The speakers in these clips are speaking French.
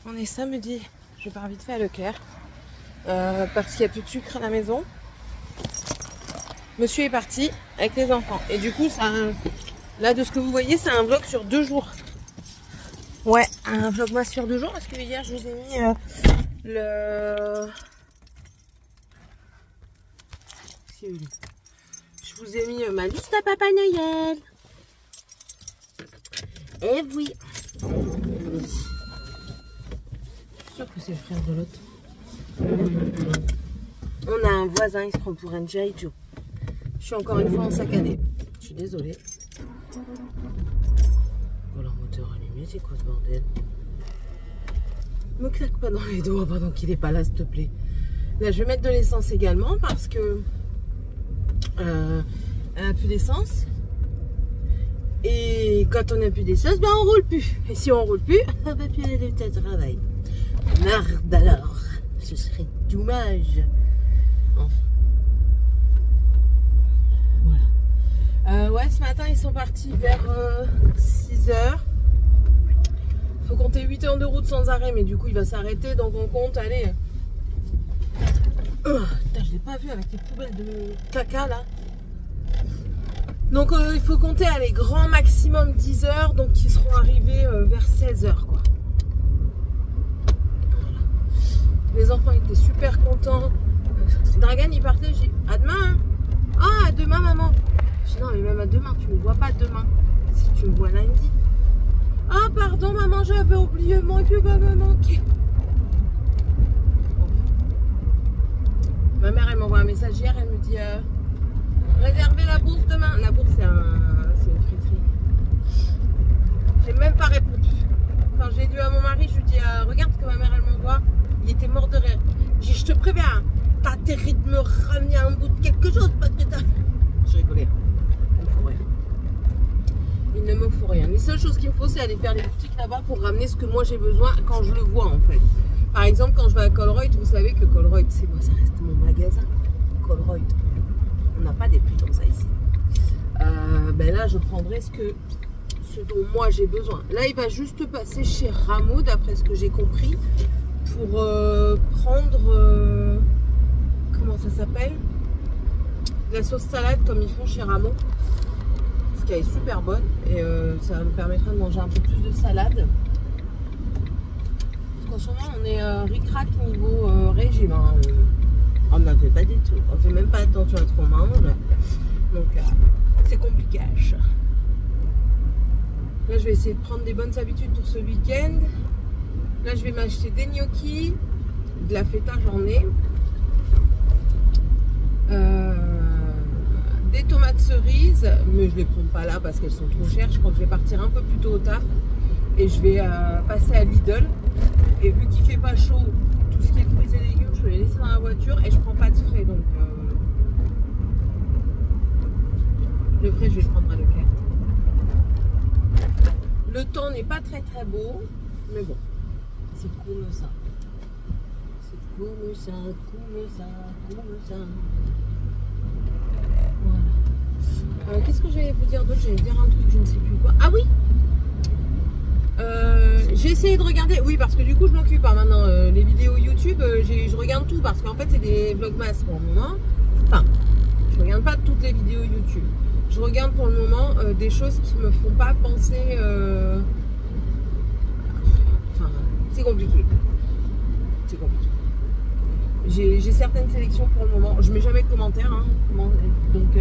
On est samedi, je pars vite fait à Leclerc parce qu'il n'y a plus de sucre à la maison. Monsieur est parti avec les enfants et du coup ça, là de ce que vous voyez c'est un vlog sur 2 jours. Ouais, un vlogmas sur 2 jours parce que hier je vous ai mis je vous ai mis ma liste à Papa Noël. Et oui. Je suis sûre que c'est le frère de l'autre. On a un voisin, il se prend pour un G.I. Joe. Je suis encore une fois en saccadé. Je suis désolée. Voilà, moteur allumé, c'est quoi ce bordel? Me claque pas dans les doigts pendant qu'il est pas là, s'il te plaît. Là, je vais mettre de l'essence également parce que elle n'a plus d'essence. Et quand on n'a plus d'essence, ben on roule plus. Et si on roule plus, on va plus aller au travail. Merde alors, ce serait dommage. Enfin. Voilà. Ouais, ce matin ils sont partis vers 6 h. Faut compter 8 heures de route sans arrêt, mais du coup il va s'arrêter, donc on compte, allez. Putain, je l'ai pas vu avec les poubelles de caca là. Donc il faut compter, allez, grand maximum 10 heures, donc ils seront arrivés vers 16 h quoi. Voilà. Les enfants étaient super contents. Dragan il partait, j'ai dit à demain hein. Ah, à demain maman. Je dis non mais même à demain, tu me vois pas demain. Si tu me vois lundi. Ah pardon maman, j'avais oublié, mon Dieu va me manquer. Ma mère elle m'envoie un message hier, elle me dit réservez la bourse demain. La bourse c'est une friterie. J'ai même pas répondu. Quand j'ai dit à mon mari, je lui dis regarde ce que ma mère elle m'envoie. Il était mort de rire. J'ai dit je te préviens, t'as intérêt de me ramener un bout de quelque chose parce que t'as... Je rigolais. Il me faut rien. Il ne me faut rien. Les seules choses qu'il me faut c'est aller faire les boutiques là-bas pour ramener ce que moi j'ai besoin quand je le vois en fait. Par exemple quand je vais à Colruyt, vous savez que Colruyt c'est moi, ça reste mon magasin. Colruyt. On n'a pas des prix comme ça ici. Ben là je prendrai ce dont moi j'ai besoin. Là il va juste passer chez Rameau d'après ce que j'ai compris pour prendre comment ça s'appelle, la sauce salade comme ils font chez Rameau, parce qu'elle est super bonne et ça me permettra de manger un peu plus de salade. Parce qu'en ce moment on est ric-rac niveau régime hein. On n'en fait pas du tout, on fait même pas attention à ce qu'on mange, donc c'est compliqué. Là je vais essayer de prendre des bonnes habitudes pour ce week-end. Là je vais m'acheter des gnocchis, de la feta j'en ai, des tomates cerises, mais je les prends pas là parce qu'elles sont trop chères. Je crois que je vais partir un peu plus tôt au taf et je vais passer à Lidl. Et vu qu'il fait pas chaud, tout ce qui est fruits et légumes, je vais les laisser dans la voiture et je prends pas de frais. Donc le frais je vais le prendre à Leclerc. Le temps n'est pas très très beau, mais bon, c'est comme ça. C'est comme ça, comme ça, comme ça. Voilà. Qu'est-ce que j'allais vous dire d'autre? J'allais dire un truc, je ne sais plus quoi. Ah oui, j'ai essayé de regarder, oui parce que du coup je m'occupe hein, maintenant les vidéos YouTube, je regarde tout parce qu'en fait c'est des vlogmas pour le moment. Enfin, je regarde pas toutes les vidéos YouTube. Je regarde pour le moment des choses qui me font pas penser. Enfin, c'est compliqué. C'est compliqué. J'ai certaines sélections pour le moment. Je mets jamais de commentaires, hein. Donc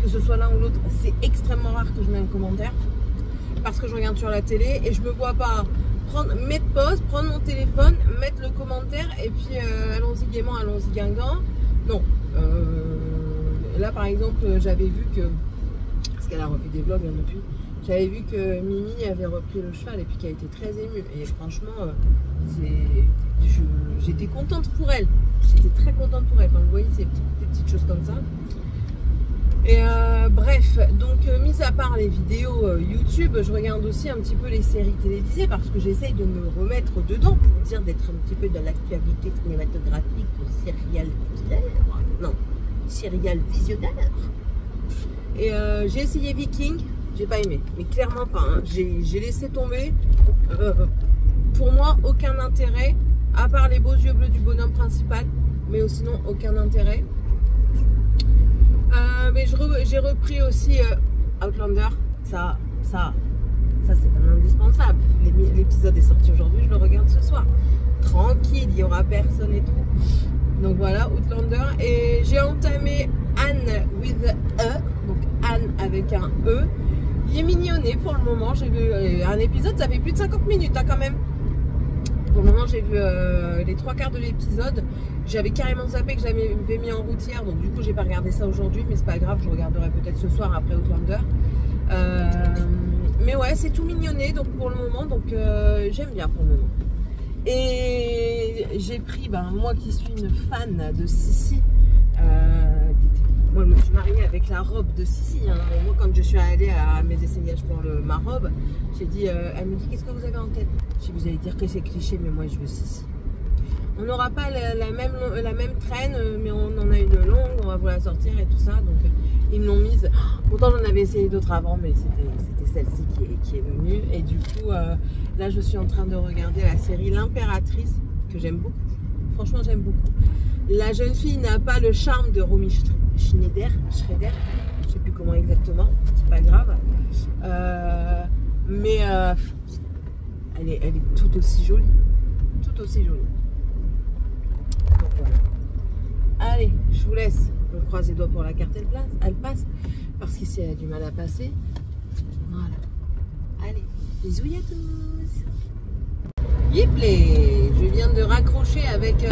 que ce soit l'un ou l'autre, c'est extrêmement rare que je mette un commentaire. Parce que je regarde sur la télé et je me vois pas mettre pause, prendre mon téléphone, mettre le commentaire et puis allons-y gaiement, allons-y guinguant. Non. Là par exemple j'avais vu que, parce qu'elle a refait des vlogs hein, depuis, j'avais vu que Mimi avait repris le cheval et puis qu'elle était très émue. Et franchement j'étais contente pour elle. J'étais très contente pour elle. Quand vous voyez ces petites choses comme ça. Et bref, donc mis à part les vidéos YouTube, je regarde aussi un petit peu les séries télévisées parce que j'essaye de me remettre dedans pour dire d'être un petit peu dans l'actualité cinématographique ou serial visionnaire. Et j'ai essayé Viking, j'ai pas aimé, mais clairement pas. Hein. J'ai laissé tomber. pour moi, aucun intérêt, à part les beaux yeux bleus du bonhomme principal, mais sinon, aucun intérêt. Mais j'ai repris aussi Outlander, ça c'est un indispensable. L'épisode est sorti aujourd'hui, je le regarde ce soir. Tranquille, il n'y aura personne et tout. Donc voilà, Outlander. Et j'ai entamé Anne with E, donc Anne avec un E. Il est mignonné pour le moment. J'ai vu un épisode, ça fait plus de 50 minutes hein, quand même. Pour le moment, j'ai vu les 3/4 de l'épisode. J'avais carrément zappé que j'avais mis en routière, donc du coup, j'ai pas regardé ça aujourd'hui, mais c'est pas grave, je regarderai peut-être ce soir après Outlander. Mais ouais, c'est tout mignonné donc pour le moment, donc j'aime bien pour le moment. Et j'ai pris, moi qui suis une fan de Sissi, moi je me suis mariée avec la robe de Sissi. Hein. Moi quand je suis allée à mes essayages pour ma robe, j'ai dit, elle me dit qu'est-ce que vous avez en tête? Je dis vous allez dire que c'est cliché, mais moi je veux Sissi. On n'aura pas la même traîne, mais on en a une longue, on va vous la sortir et tout ça. Donc ils me l'ont mise. Pourtant j'en avais essayé d'autres avant, mais c'était celle-ci qui est venue. Et du coup, là je suis en train de regarder la série L'Impératrice, que j'aime beaucoup. Franchement j'aime beaucoup. La jeune fille n'a pas le charme de Romy Schneider, je sais plus comment exactement, c'est pas grave. Mais elle est tout aussi jolie. Tout aussi jolie. Donc voilà. Allez, je vous laisse. Je croise les doigts pour la carte, elle passe. Parce qu'ici, elle a du mal à passer. Voilà. Allez, bisous à tous. Yipley, je viens de raccrocher avec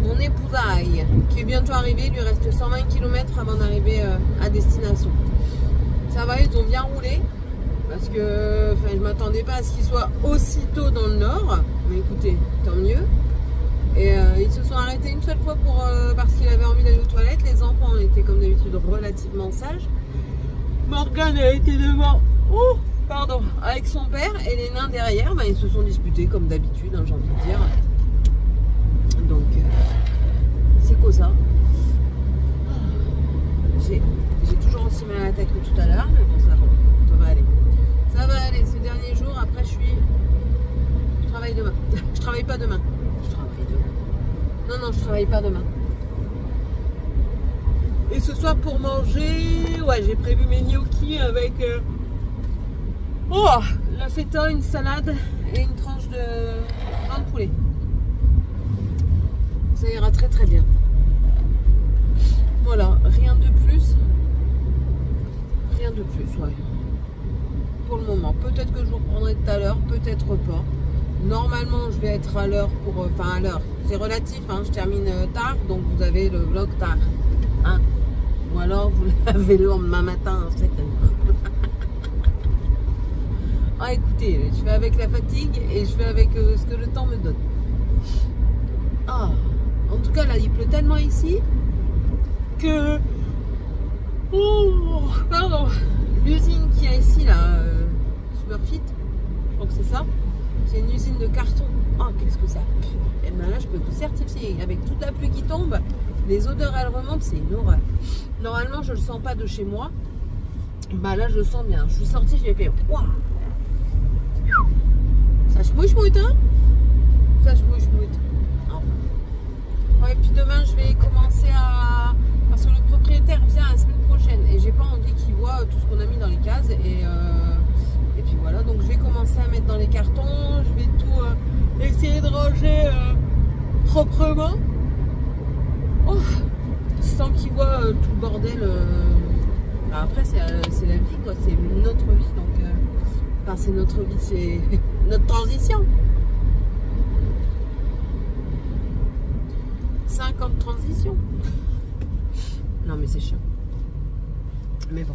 mon épousaille qui est bientôt arrivé. Il lui reste 120 km avant d'arriver à destination. Ça va, ils ont bien roulé. Parce que je ne m'attendais pas à ce qu'il soit aussitôt dans le nord. Mais écoutez, tant mieux. Et ils se sont arrêtés une seule fois parce qu'il avait envie d'aller aux toilettes. Les enfants étaient comme d'habitude relativement sages. Morgane a été devant, avec son père. Et les nains derrière, ils se sont disputés comme d'habitude, hein, j'ai envie de dire. Donc, c'est quoi ça? J'ai toujours aussi mal à la tête que tout à l'heure, mais bon, ça va aller. Ça va aller, ces derniers jours, après je travaille demain. Je travaille pas demain. Non, je travaille pas demain. Et ce soir pour manger, ouais, j'ai prévu mes gnocchis avec la feta, une salade et une tranche de poulet. Ça ira très très bien. Voilà, rien de plus. Rien de plus, ouais. Pour le moment. Peut-être que je vous reprendrai tout à l'heure, peut-être pas. Normalement, je vais être à l'heure à l'heure. C'est relatif, hein, je termine tard, donc vous avez le vlog tard. Hein. Ou alors, vous l'avez le lendemain matin, en fait. Écoutez, je fais avec la fatigue et je fais avec ce que le temps me donne. En tout cas, là, il pleut tellement ici que... pardon. L'usine qu'il y a ici, là, Superfit, je crois que c'est ça. C'est une usine de carton. Qu'est-ce que ça pue. Et ben là, je peux vous certifier. Avec toute la pluie qui tombe, les odeurs, elles remontent, c'est une horreur. Normalement, je le sens pas de chez moi. Là, je le sens bien. Je suis sortie, je l'ai fait. Waouh! Ça chmouille-chmouille, hein? Ça chmouille-chmouille. Enfin. Et puis demain, je vais commencer à... Parce que le propriétaire vient la semaine prochaine. Et j'ai pas envie qu'il voit tout ce qu'on a mis dans les cases. Et puis voilà, donc je vais commencer à mettre dans les cartons, je vais tout essayer de ranger proprement. Sans qu'il voit tout le bordel. Après, c'est la vie, quoi, c'est notre vie, donc c'est notre vie, c'est notre transition. 50 transitions. Non, mais c'est chiant. Mais bon,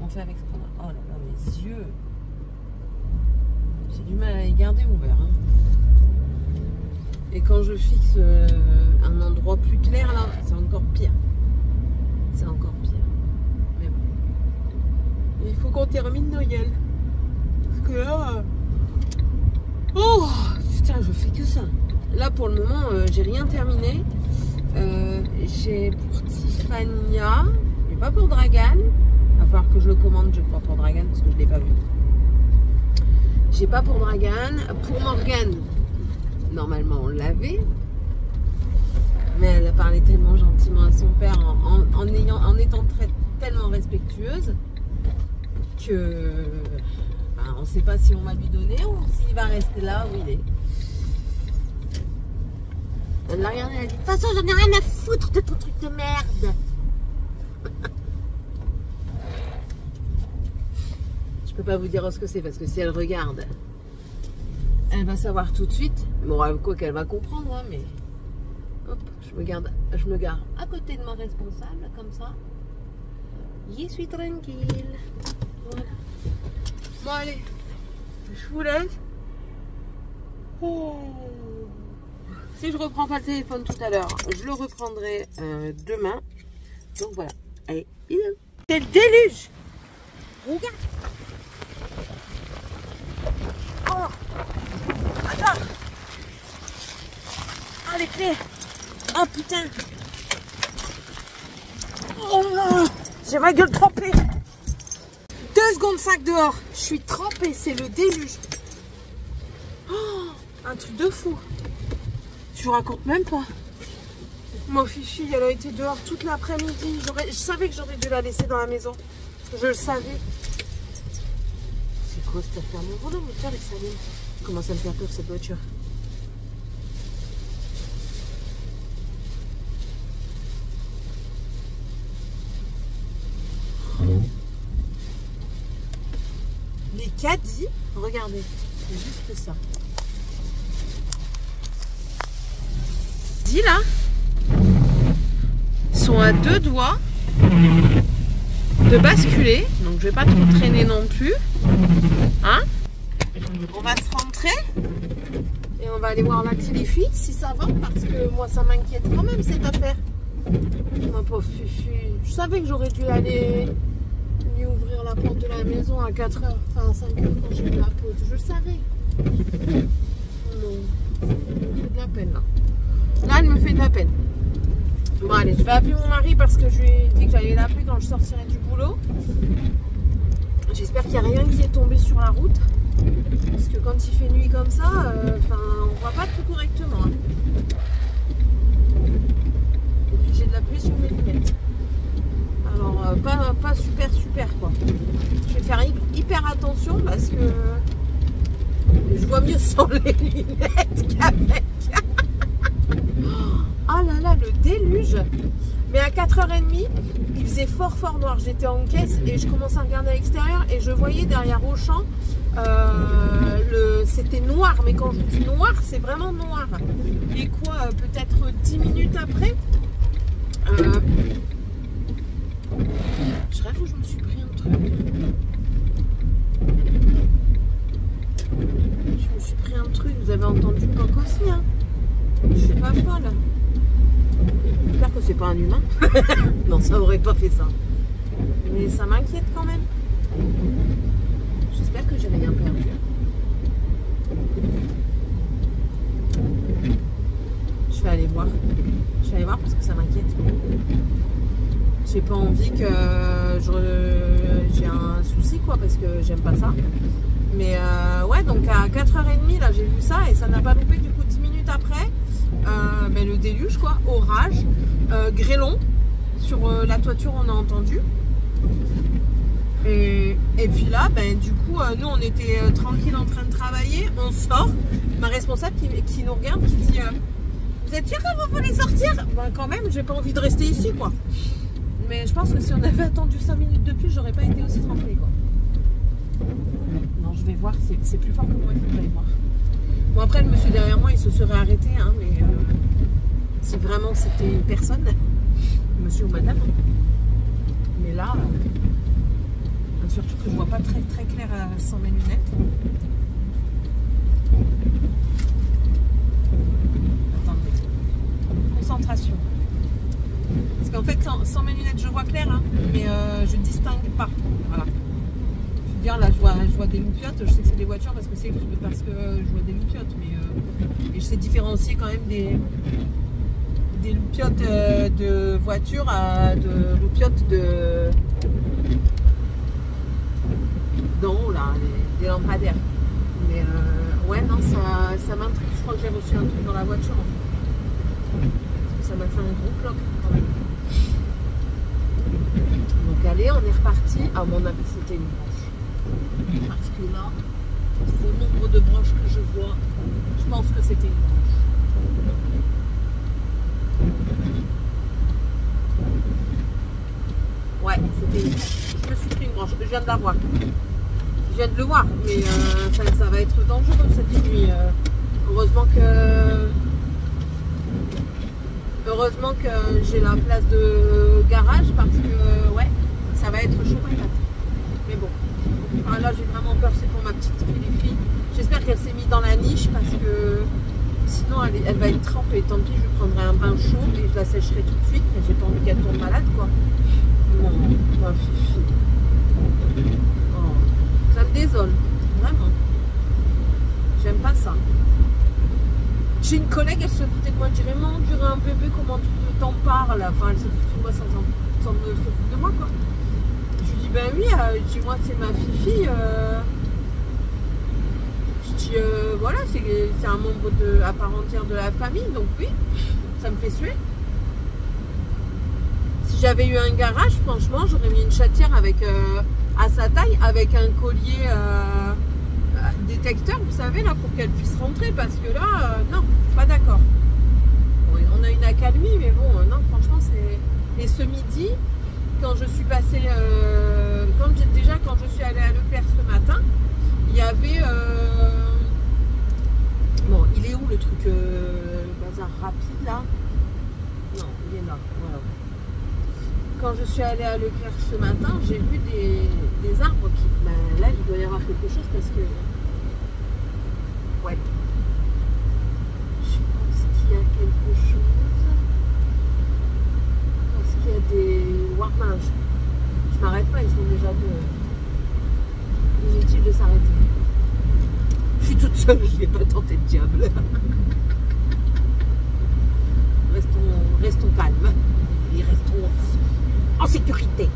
on fait avec ce qu'on a. Oh là là, mes yeux. J'ai du mal à les garder ouverts. Hein. Et quand je fixe un endroit plus clair, là, c'est encore pire. C'est encore pire. Mais bon. Et il faut qu'on termine Noël. Parce que là... putain, je fais que ça. Là, pour le moment, j'ai rien terminé. J'ai pour Tiffania, mais pas pour Dragan. Il va falloir que je le commande, je crois, pour Dragan, parce que je ne l'ai pas vu. J'ai pas pour Dragan. Pour Morgane, normalement on l'avait. Mais elle a parlé tellement gentiment à son père en étant tellement respectueuse que ben, on ne sait pas si on va lui donner ou s'il va rester là où il est. Elle l'a regardé, elle a dit: de toute façon, j'en ai rien à foutre de ton truc de merde. Je peux pas vous dire ce que c'est parce que si elle regarde, elle va savoir tout de suite. Bon, quoi qu'elle va comprendre, hein, mais hop, je me gare à côté de mon responsable, comme ça. J'y suis tranquille. Voilà. Bon, allez, je vous laisse. Oh. Si je reprends pas le téléphone tout à l'heure, je le reprendrai demain. Donc voilà. Allez, bisous. C'est le déluge. Regarde. Oh. Attends. Ah, les clés. Oh putain. Oh, j'ai ma gueule trempée. 2 secondes 5 dehors. Je suis trempée, c'est le déluge. Oh, un truc de fou. Je vous raconte même pas. Ma fifi, elle a été dehors toute l'après-midi. Je savais que j'aurais dû la laisser dans la maison. Je le savais. C'est quoi cette affaire? Mon volant, moteur, il s'allume. Comment ça me fait peur cette voiture? Les caddies, regardez, c'est juste ça. Là sont à 2 doigts de basculer, donc je vais pas trop traîner non plus, hein. On va se rentrer et on va aller voir la Tilifi si ça va, parce que moi ça m'inquiète quand même cette affaire. Ma pauvre Fifi, je savais que j'aurais dû aller lui ouvrir la porte de la maison à 4h, enfin à 5h quand j'ai eu la pause, je le savais. Non, ça me fait de la peine là. Là, elle me fait de la peine. Bon, allez, je vais appeler mon mari parce que je lui ai dit que j'allais l'appeler quand je sortirai du boulot. J'espère qu'il n'y a rien qui est tombé sur la route. Parce que quand il fait nuit comme ça, on voit pas tout correctement. Hein. Et puis j'ai de la pluie sur mes lunettes. Alors, pas super quoi. Je vais faire hyper attention parce que je vois mieux sans les lunettes qu'avec. Oh là là, le déluge. Mais à 4h30, il faisait fort noir. J'étais en caisse et je commençais à regarder à l'extérieur et je voyais derrière Auchan, c'était noir. Mais quand je vous dis noir, c'est vraiment noir. Et quoi, peut-être 10 minutes après, je rêve où je me suis pris un truc. Je me suis pris un truc, vous avez entendu le coq aussi, hein. Je suis pas folle. J'espère que c'est pas un humain. Non, ça aurait pas fait ça. Mais ça m'inquiète quand même. J'espère que j'ai rien perdu. Je vais aller voir. Je vais aller voir parce que ça m'inquiète. J'ai pas envie que j'ai un souci quoi, parce que j'aime pas ça. Mais ouais, donc à 4h30 là j'ai vu ça et ça n'a pas loupé. Du coup 10 minutes après, le déluge quoi, orage, grêlon sur la toiture, on a entendu. Et puis là, du coup, nous on était tranquille en train de travailler, on sort. Ma responsable qui nous regarde, qui dit vous êtes sûr que vous voulez sortir? Quand même, j'ai pas envie de rester ici quoi. Mais je pense que si on avait attendu 5 minutes de plus, j'aurais pas été aussi trempée quoi. Non, je vais voir, c'est plus fort que moi, il faut que j'aille voir. Bon, après, le monsieur derrière moi, il se serait arrêté, hein, mais si vraiment c'était une personne, monsieur ou madame. Mais là, surtout que je vois pas très clair sans mes lunettes. Attendez. Concentration. Parce qu'en fait, sans mes lunettes, je vois clair, hein, mais je distingue pas. Voilà. Je veux dire, là, je vois des loupiottes. Je sais que c'est des voitures parce que je vois des loupiottes, mais et je sais différencier quand même des loupiottes de voitures à de loupiottes d'en haut, là, des lampadaires. Mais Mais ouais, non, ça m'intrigue. Je crois que j'ai reçu un truc dans la voiture en fait. Parce que ça m'a fait un gros bloc quand même. Donc allez, on est reparti. À mon avis, c'était une branche. Parce que là, au nombre de branches que je vois, je pense que c'était une branche. Ouais, c'était une branche. Je me suis pris une branche. Je viens de la voir. Je viens de le voir, mais ça va être dangereux cette nuit. Heureusement que j'ai la place de garage parce que ouais, ça va être chaud patate. Mais bon, là j'ai vraiment peur, c'est pour ma petite fille. J'espère qu'elle s'est mise dans la niche parce que sinon elle va être trempée. Tant pis, je lui prendrai un bain chaud et je la sécherai tout de suite, mais j'ai pas envie qu'elle tombe malade quoi. Non, ma fifi. Oh, ça me désole, vraiment. J'aime pas ça. J'ai une collègue, elle se foutait de moi, elle dirait maman, on dirait un bébé, comment tu t'en parles? Enfin, elle se foutait de moi sans me foutre de moi quoi. Je lui dis ben oui, je dis moi c'est ma fifi. Je dis voilà, c'est un membre à part entière de la famille, donc oui, ça me fait suer. Si j'avais eu un garage, franchement, j'aurais mis une chatière avec à sa taille, avec un collier détecteur, vous savez, là, pour qu'elle puisse rentrer, parce que là, non, pas d'accord. Bon, on a une accalmie, mais bon, non, franchement, c'est... Et ce midi, quand je suis passée, quand je suis allée à Leclerc ce matin, il y avait... Bon, il est où le truc, bazar rapide, là? Non, il est là, voilà. Quand je suis allée à Leclerc ce matin, j'ai vu des arbres qui... Ben, là, il doit y avoir quelque chose parce que... Ouais. Je pense qu'il y a quelque chose. Parce qu'il y a des warmages. Je m'arrête pas, ils sont déjà deux. Inutile de s'arrêter. Je suis toute seule, je vais pas tenter le diable. Restons calmes. Et restons en sécurité.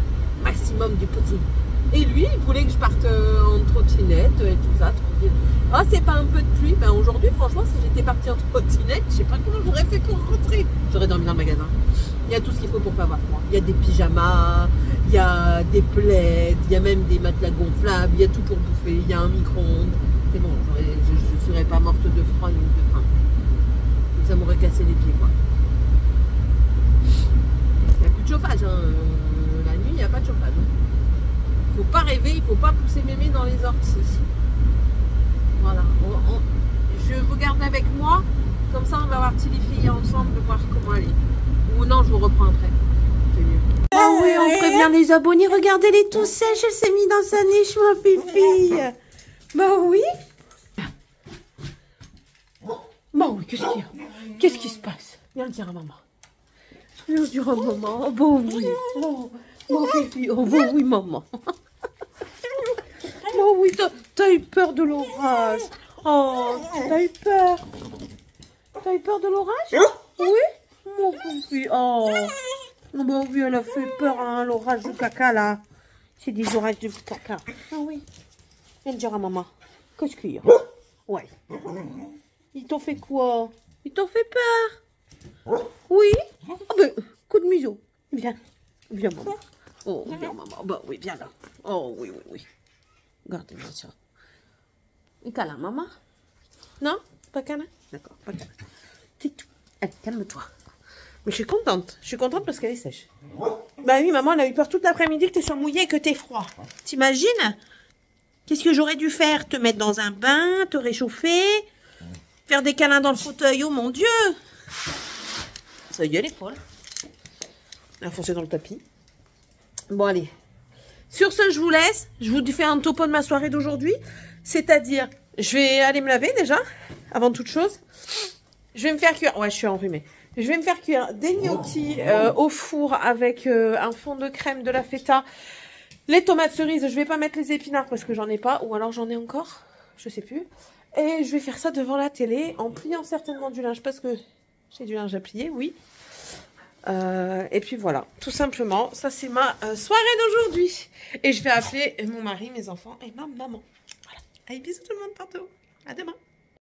Maximum du possible. Et lui, il voulait que je parte en trottinette et tout ça, tranquille. Ah, c'est pas un peu de pluie? Ben aujourd'hui, franchement, si j'étais partie en trottinette, je sais pas comment j'aurais fait pour rentrer. J'aurais dormi dans le magasin. Il y a tout ce qu'il faut pour pas avoir froid. Il y a des pyjamas, il y a des plaids, il y a même des matelas gonflables, il y a tout pour bouffer, il y a un micro-ondes. C'est bon, je serais pas morte de froid ni de faim. Donc ça m'aurait cassé les pieds, quoi. Il n'y a plus de chauffage, hein. La nuit, il n'y a pas de chauffage. Il ne faut pas rêver, il ne faut pas pousser mémé dans les orties. Voilà. Je vous garde avec moi. Comme ça, on va voir Tilly fille ensemble, voir comment elle est. Ou non, je vous reprends après. C'est mieux. Ah oui, on prévient les abonnés. Regardez, elle est tout sèche. Elle s'est mise dans sa niche, ma fifi. Bah oui. Bon, oui, qu'est-ce qu'il y a? Qu'est-ce qui se passe? Viens le dire à maman. Viens le dire à maman. Oh, bon, oui. Oh, mon fifi. Oh, bon, oui, maman. Oh oui, t'as eu peur de l'orage. Oh, t'as eu peur. T'as eu peur de l'orage? Oui, mon fifi. Oh, bon, oui, elle a fait peur, hein, l'orage de caca, là. C'est des orages de caca. Ah oui. Viens dire à maman. Qu'est-ce qu'il y a? Ouais. Ils t'ont fait quoi? Ils t'ont fait peur? Oui. Oh, ben, coup de museau. Viens. Viens, maman. Oh, viens, maman. Bah oui, viens là. Oh, oui, oui, oui. Regardez-moi ça. Et câlin, maman? Non? Pas câlin? D'accord, pas câlin. C'est tout. Allez, calme-toi. Mais je suis contente. Je suis contente parce qu'elle est sèche. Bah oui, maman, elle a eu peur toute l'après-midi que tu sois mouillée et que tu aies froid. T'imagines? Qu'est-ce que j'aurais dû faire? Te mettre dans un bain, te réchauffer, faire des câlins dans le fauteuil. Oh mon Dieu! Ça y est, elle est folle. Elle a foncé dans le tapis. Bon, allez. Sur ce, je vous laisse. Je vous fais un topo de ma soirée d'aujourd'hui. C'est-à-dire, je vais aller me laver déjà, avant toute chose. Je vais me faire cuire... Ouais, je suis enrhumée. Je vais me faire cuire des gnocchis au four avec un fond de crème, de la feta, les tomates cerises. Je vais pas mettre les épinards parce que j'en ai pas. Ou alors j'en ai encore. Je sais plus. Et je vais faire ça devant la télé en pliant certainement du linge parce que j'ai du linge à plier, oui. Et puis voilà, tout simplement, ça c'est ma soirée d'aujourd'hui. Et je vais appeler mon mari, mes enfants et ma maman. Voilà. Allez, bisous tout le monde, partout. À demain.